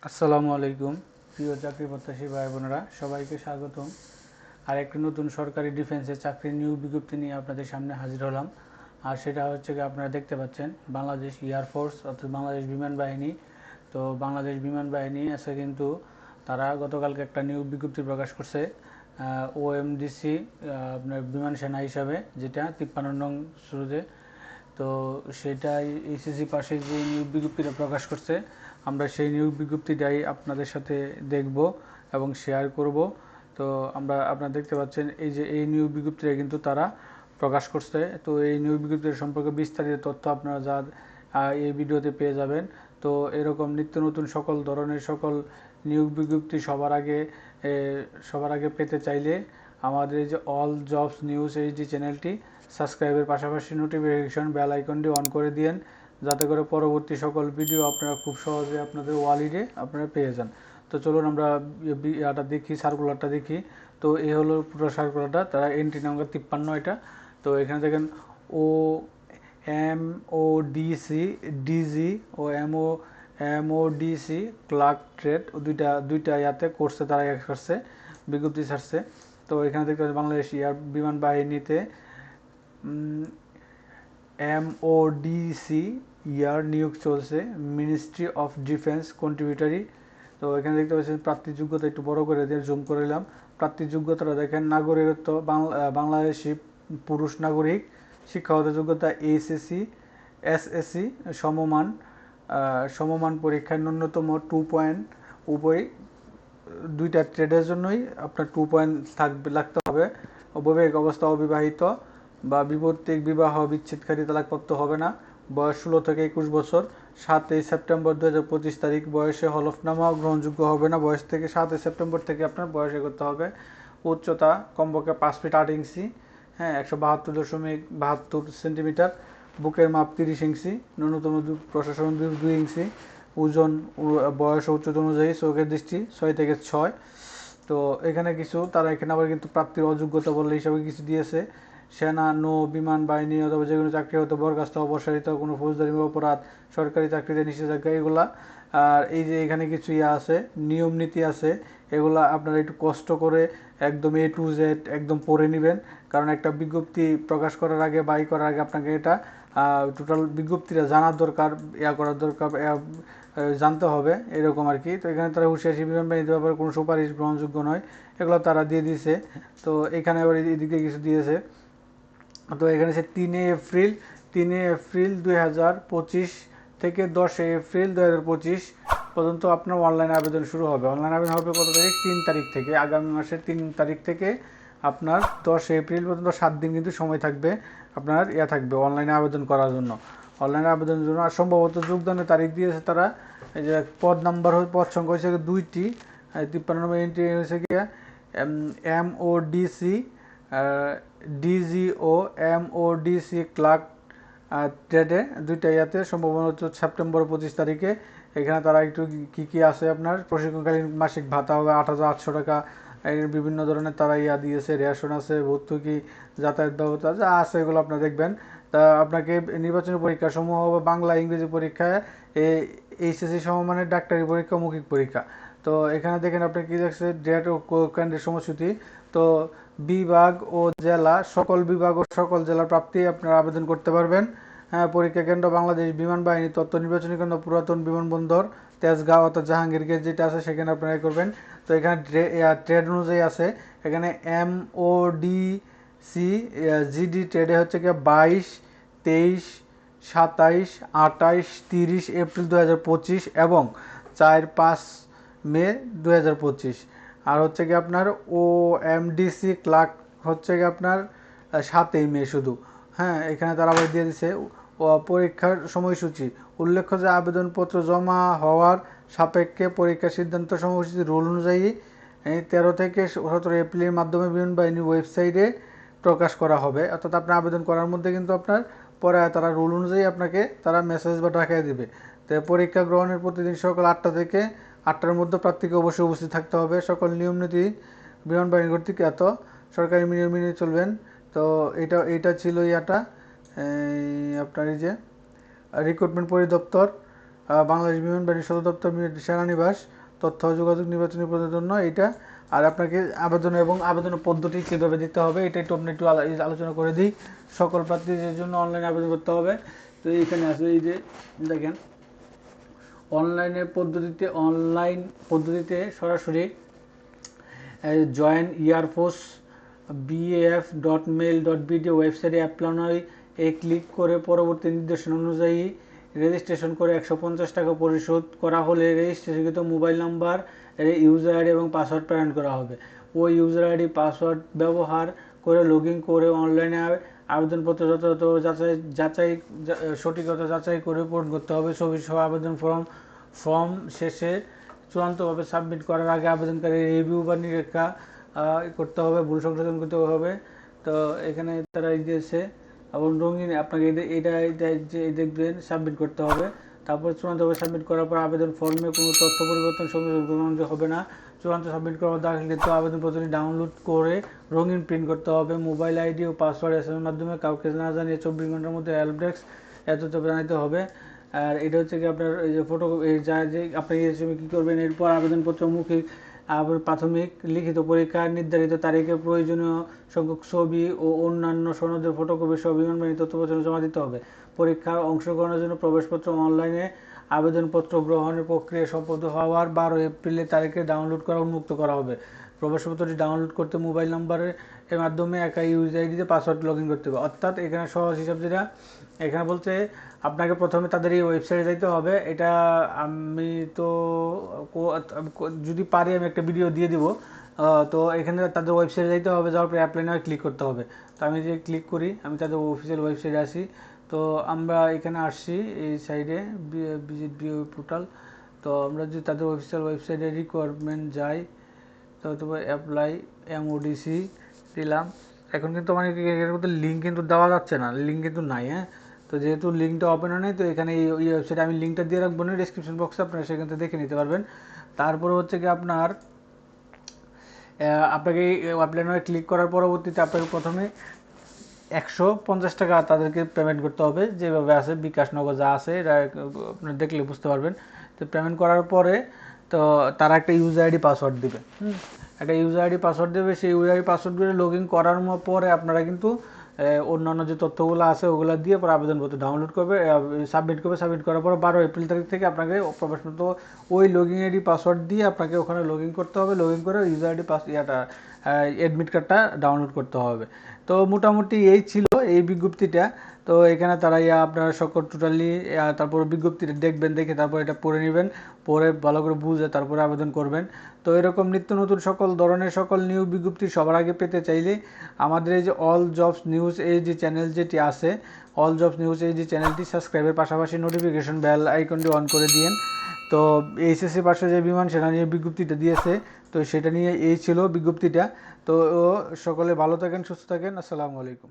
আসসালামু আলাইকুম প্রিয় চাকরি প্রত্যাশী ভাই বোনেরা, সবাইকে স্বাগতম। আর একটি নতুন সরকারি ডিফেন্সের চাকরির নিয়োগ বিজ্ঞপ্তি নিয়ে আপনাদের সামনে হাজির হলাম। আর সেটা হচ্ছে কি, আপনারা দেখতে পাচ্ছেন বাংলাদেশ এয়ারফোর্স অর্থাৎ বাংলাদেশ বিমান বাহিনী। তো বাংলাদেশ বিমান বাহিনী আছে কিন্তু তারা গতকালকে একটা নিয়োগ বিজ্ঞপ্তি প্রকাশ করছে ওএমডিসি আপনার বিমান সেনা হিসাবে, যেটা 53 নং শুরুতে। তো সেটাই এইচএসসি পাশে যে নিয়োগ বিজ্ঞপ্তিটা প্রকাশ করছে, আমরা সেই নিয়োগ বিজ্ঞপ্তিটাই আপনাদের সাথে দেখব এবং শেয়ার করব। তো আপনারা দেখতে পাচ্ছেন এই নিয়োগ বিজ্ঞপ্তিটা কিন্তু তারা প্রকাশ করছে। তো এই নিয়োগ বিজ্ঞপ্তির সম্পর্কে বিস্তারিত তথ্য আপনারা এই ভিডিওতে পেয়ে যাবেন। তো এরকম নিত্য নতুন সকল ধরনের নিয়োগ বিজ্ঞপ্তি সবার আগে পেতে চাইলে আমাদের এই যে অল জবস নিউজ এইচডি চ্যানেলটি সাবস্ক্রাইবের পাশাপাশি নোটিফিকেশন বেল আইকনটি অন করে দিন, যাতে করে পরবর্তী সকল ভিডিও আপনারা খুব সহজে আপনাদের ওয়ালেটে আপনারা পেয়ে যান। তো চলুন আমরা সার্কুলারটা দেখি। তো এই হলো পুরো সার্কুলারটা, তারা এন্ট্রি নাম্বার 53 এটা। তো এখানে দেখেন ও এম ও ডিসি ডিজি ও এমওডিসি ক্লার্ক ট্রেড দুইটা ইয়াতে করছে, তারা করছে বিজ্ঞপ্তি ছাড়ছে। তো এখানে দেখতে পাচ্ছেন বাংলাদেশ বিমান বাহিনীতে এমওডিসি নিয়োগ চলছে, মিনিস্ট্রি অফ ডিফেন্স কন্ট্রিবিউটারি। তো এখানে দেখতে পাচ্ছেন প্রার্থী যোগ্যতা একটু বড় করে দিয়ে জুম করে নিলাম। প্রার্থী যোগ্যতাটা দেখেন, নাগরিকত্ব বাংলাদেশি পুরুষ নাগরিক, শিক্ষাগত যোগ্যতা এসএসসি সমমান পরীক্ষায় ন্যূনতম 2 পয়েন্ট। উভয় দুইটা ট্রেডের জন্যই আপনার 2 পয়েন্ট লাগতে হবে। বৈবাহিক অবস্থা অবিবাহিত বা বিভর্তিক বিবাহ বিচ্ছেদকারী তালাকপ্রাপ্ত হবে না। বয়স 16 থেকে 21 বছর। 7 সেপ্টেম্বর 2025 তারিখ বয়সে হলফনামা গ্রহণযোগ্য হবে না। বয়স থেকে 7 সেপ্টেম্বর থেকে আপনার বয়সে করতে হবে। উচ্চতা কমপক্ষে 5 ফিট 8 ইঞ্চি, হ্যাঁ 172.72 সেন্টিমিটার। বুকের মাপ 30 ইঞ্চি, ন্যূনতম প্রশাসন 2 ইঞ্চি। ওজন বয়স ও উচ্চতা অনুযায়ী চোখের দৃষ্টি 6 থেকে 6। তো এখানে তারা এখানে আবার কিন্তু প্রাপ্তির অযোগ্যতা বলে হিসাবে কিছু দিয়েছে। সেনা, নৌ, বিমান বাহিনী অথবা যে কোনো চাকরি হতে বরখাস্ত, অপসারিত, কোনো ফৌজদারি অপরাধ, সরকারি চাকরিতে নিষেধাজ্ঞা, এগুলা। আর এই যে এখানে কিছু আছে, নিয়ম নীতি আছে, এগুলা আপনারা একটু কষ্ট করে একদম এ টু জেড একদম পড়ে নেবেন। কারণ একটা বিজ্ঞপ্তি প্রকাশ করার আগে করার আগে আপনাকে এটা টোটাল বিজ্ঞপ্তিটা জানার দরকার, করার দরকার, জানতে হবে এরকম আর কি। তো এখানে তারা হুঁশিয়ারি বিমান বাহিনীতে ব্যাপারে কোনো সুপারিশ গ্রহণযোগ্য নয়, এগুলো তারা দিয়ে দিয়েছে। তো এখানে আবার এদিকে কিছু দিয়েছে। তো এখানে সে 3 এপ্রিল 2025 থেকে 10 এপ্রিল 2025 পর্যন্ত আপনার অনলাইন আবেদন শুরু হবে। অনলাইন আবেদন হবে কত তারিখ? 3 তারিখ থেকে, আগামী মাসের 3 তারিখ থেকে আপনার 10 এপ্রিল পর্যন্ত 7 দিন কিন্তু সময় থাকবে আপনার থাকবে অনলাইনে আবেদন করার জন্য। অনলাইনে আবেদনের জন্য আর সম্ভবত যোগদানের তারিখ দিয়েছে তারা। এই যে পদ সংখ্যা হয়েছে 2টি, 53 নম্বর এন্ট্রি হয়েছে গিয়া এমওডিসি ডিজিও এমওডিসি ক্লার্ক ট্রেডে, দুইটা সম্ভাবনা হচ্ছে সেপ্টেম্বর 25 তারিখে। এখানে তারা একটু কি আছে আপনার প্রশিক্ষণকালীন মাসিক ভাতা হবে 8,800 টাকা। বিভিন্ন ধরনের তারা দিয়েছে, রেশন আছে, ভর্তুকি, যাতায়াত ব্যবস্থা যা আছে এগুলো আপনারা দেখবেন। তা আপনাকে নির্বাচনী পরীক্ষা সমূহ হবে বাংলা ইংরেজি পরীক্ষায়, এইচএসসি সমমানের ডাক্তারি পরীক্ষা, মৌখিক পরীক্ষা। তো এখানে দেখেন আপনি কি দেখছে ডেট ও কেন্দ্রের সময়সূচি। তো বিভাগ ও জেলা, সকল বিভাগ ও সকল জেলার প্রাপ্তি আপনারা আবেদন করতে পারবেন। হ্যাঁ, পরীক্ষা কেন্দ্র বাংলাদেশ বিমান বাহিনী তথ্য নির্বাচনী কেন্দ্র পুরাতন বিমানবন্দর তেজগাঁও অর্থাৎ জাহাঙ্গীর গেট যেটা আছে সেখানে আপনারা করবেন। তো এখানে ট্রেড অনুযায়ী আছে, এখানে এমওডিসি জিডি ট্রেডে হচ্ছে কি 22, 23, 27, 28, 30 এপ্রিল 2025 এবং 4-5 মে 2025। আর হচ্ছে কি আপনার ওএমডিসি ক্লার্ক হচ্ছে কি আপনার 7 মে শুধু। হ্যাঁ, এখানে তারা আবার দিয়ে দিচ্ছে পরীক্ষার সময়সূচি। উল্লেখ্য যে আবেদনপত্র জমা হওয়ার সাপেক্ষে পরীক্ষার সিদ্ধান্ত সময়সূচি রুল অনুযায়ী 13 থেকে 17 এপ্রিলের মাধ্যমে বিমান বাহিনীর ওয়েবসাইটে প্রকাশ করা হবে। অর্থাৎ আপনার আবেদন করার মধ্যে কিন্তু আপনার পরে তারা রুল অনুযায়ী আপনাকে তারা মেসেজ বা ডাকিয়ে দিবে। তো পরীক্ষা গ্রহণের প্রতিদিন সকাল 8টা থেকে 8টার মধ্যে প্রার্থীকে অবশ্যই উপস্থিত থাকতে হবে। সকল নিয়ম নীতি বিমান বাহিনী কর্তৃক সরকারি নিয়ম মেনে চলবেন। তো এটা ছিল আপনার এই যে রিক্রুটমেন্ট পরিদপ্তর বাংলাদেশ বিমান বাহিনী সদর দপ্তর সেনানিবাস, তথ্য ও যোগাযোগ নির্বাচনী পদের জন্য এইটা। আর আপনাকে আবেদন এবং আবেদনের পদ্ধতি কীভাবে দিতে হবে এটা একটু আপনি একটু আলোচনা করে দিই। সকল প্রার্থীদের জন্য অনলাইনে আবেদন করতে হবে। তো এইখানে আছে এই যে দেখেন, অনলাইন পদ্ধতিতে সরাসরি জয়েন এয়ারফোর্স baf.mail.bd ওয়েবসাইটে অ্যাপ্লাই এ ক্লিক করে পরবর্তী নির্দেশনা অনুযায়ী রেজিস্ট্রেশন করে 150 টাকা পরিশোধ করা হলে রেজিস্ট্রেশনকৃত মোবাইল নাম্বার ইউজার আইডি এবং পাসওয়ার্ড প্রেরণ করা হবে। ওই ইউজার আইডি পাসওয়ার্ড ব্যবহার করে লগ ইন করে অনলাইনে আবেদনপত্র যথাযথ সঠিকতা যাচাই করে পূরণ করতে হবে। ছবি সহ আবেদন ফর্ম শেষে চূড়ান্তভাবে সাবমিট করার আগে আবেদনকারী রিভিউ বা নিরীক্ষা করতে হবে, ভুল সংশোধন করতে হবে। তো এখানে তারা দিয়েছে এবং রঙিন আপনাকে এটা দেখবেন সাবমিট করতে হবে। তারপর চূড়ান্তভাবে সাবমিট করার পর আবেদন ফর্মে কোনো তথ্য পরিবর্তন সংশোধন হবে না। চূড়ান্ত সাবমিট করার দাখিলকৃত আবেদনপত্রটি ডাউনলোড করে রঙিন প্রিন্ট করতে হবে। মোবাইল আইডি ও পাসওয়ার্ড এসএমএস মাধ্যমে কাউকে না জানিয়ে 24 ঘন্টার মধ্যে হেল্প ডেস্ক এত জানাতে হবে। আর এটা হচ্ছে কি আপনার এই যে ফটো যে আপনি কী করবেন, এরপর আবেদনপত্র মৌখিক প্রাথমিক লিখিত পরীক্ষা নির্ধারিত তারিখে প্রয়োজনীয় সংখ্যক ছবি ও অন্যান্য সনদের ফটোকপি সহ বিমানবাহিনী তথ্যপত্র জমা দিতে হবে। পরীক্ষায় অংশগ্রহণের জন্য প্রবেশপত্র অনলাইনে আবেদনপত্র গ্রহণের প্রক্রিয়া সম্পন্ন হওয়ার 12 এপ্রিলের তারিখে ডাউনলোড করা উন্মুক্ত করা হবে। প্রবেশপত্রটি ডাউনলোড করতে মোবাইল নাম্বারের মাধ্যমে একা ইউজার আইডিতে পাসওয়ার্ড লগ ইন করতে হবে। অর্থাৎ এখানে সহজ হিসাব যেটা এখানে বলতে আপনাকে প্রথমে তাদের এই ওয়েবসাইটে যাইতে হবে। এটা আমি তো যদি পারি আমি একটা ভিডিও দিয়ে দিব। তো এখানে তাদের ওয়েবসাইটে যাইতে হবে, যাওয়ার পর অ্যাপ্লাই নাও ক্লিক করতে হবে। তো আমি যে ক্লিক করি, আমি তাদের অফিসিয়াল ওয়েবসাইটে আসি। তো আমরা এখানে আসছি এই সাইডে ভিজিট বিও পোর্টাল। তো আমরা যদি তাদের অফিসিয়াল ওয়েবসাইটে রিকোয়ারমেন্ট যাই, তো অ্যাপ্লাই MODC দিলাম। এখন কিন্তু মানে এর মধ্যে লিঙ্ক কিন্তু দেওয়া যাচ্ছে না, লিঙ্ক কিন্তু নাই। হ্যাঁ, তো যেহেতু লিঙ্কটা ওপেন হয় নাই, তো এখানে এই ওয়েবসাইটে আমি লিঙ্কটা দিয়ে রাখবো না ডিসক্রিপশন বক্সে, আপনারা সেখান থেকে দেখে নিতে পারবেন। তারপরে হচ্ছে কি আপনাকে অ্যাপ্লাই নাও ক্লিক করার পরবর্তীতে আপনাকে প্রথমে 150 টাকা তাদেরকে পেমেন্ট করতে হবে, যেভাবে আছে বিকাশ নগদ যা আছে এটা আপনারা দেখলে বুঝতে পারবেন। তো পেমেন্ট করার পরে তো তারা একটা ইউজার আইডি পাসওয়ার্ড দেবে। একটা ইউজার আইডি পাসওয়ার্ড দেবে, সেই ইউজার আইডি পাসওয়ার্ডগুলো লগ ইন করার পরে আপনারা কিন্তু অন্যান্য যে তথ্যগুলো আছে ওগুলো দিয়ে পরে আবেদনপত্র ডাউনলোড করবে, সাবমিট করার পর 12 এপ্রিল তারিখ থেকে আপনাকে প্রবেশপত্র ওই লগ ইন আইডি পাসওয়ার্ড দিয়ে আপনাকে ওখানে লগ ইন করতে হবে। লগ ইন করে ইউজার আইডি অ্যাডমিট কার্ডটা ডাউনলোড করতে হবে। তো মোটামুটি এই ছিল এই বিজ্ঞপ্তিটা। তো এখানে তারা আপনারা সকল টোটালি তারপর বিজ্ঞপ্তিটা দেখবেন, দেখে তারপর এটা পড়ে নেবেন, পড়ে ভালো করে বুঝে তারপরে আবেদন করবেন। তো এরকম নিত্য নতুন সকল ধরনের সকল নিয়োগ বিজ্ঞপ্তি সবার আগে পেতে চাইলে আমাদের এই যে অল জবস নিউজ এই যে চ্যানেল যেটি আছে, অল জবস নিউজ এই যে চ্যানেলটি সাবস্ক্রাইবের পাশাপাশি নোটিফিকেশন বেল আইকনটি অন করে দিন। তো এইচএসসি পাশে যে বিমান সেনা নিয়ে বিজ্ঞপ্তিটা দিয়েছে, তো সেটা নিয়ে এই ছিল বিজ্ঞপ্তিটা। তো সকলে ভালো থাকেন, সুস্থ থাকেন। আসসালামু আলাইকুম।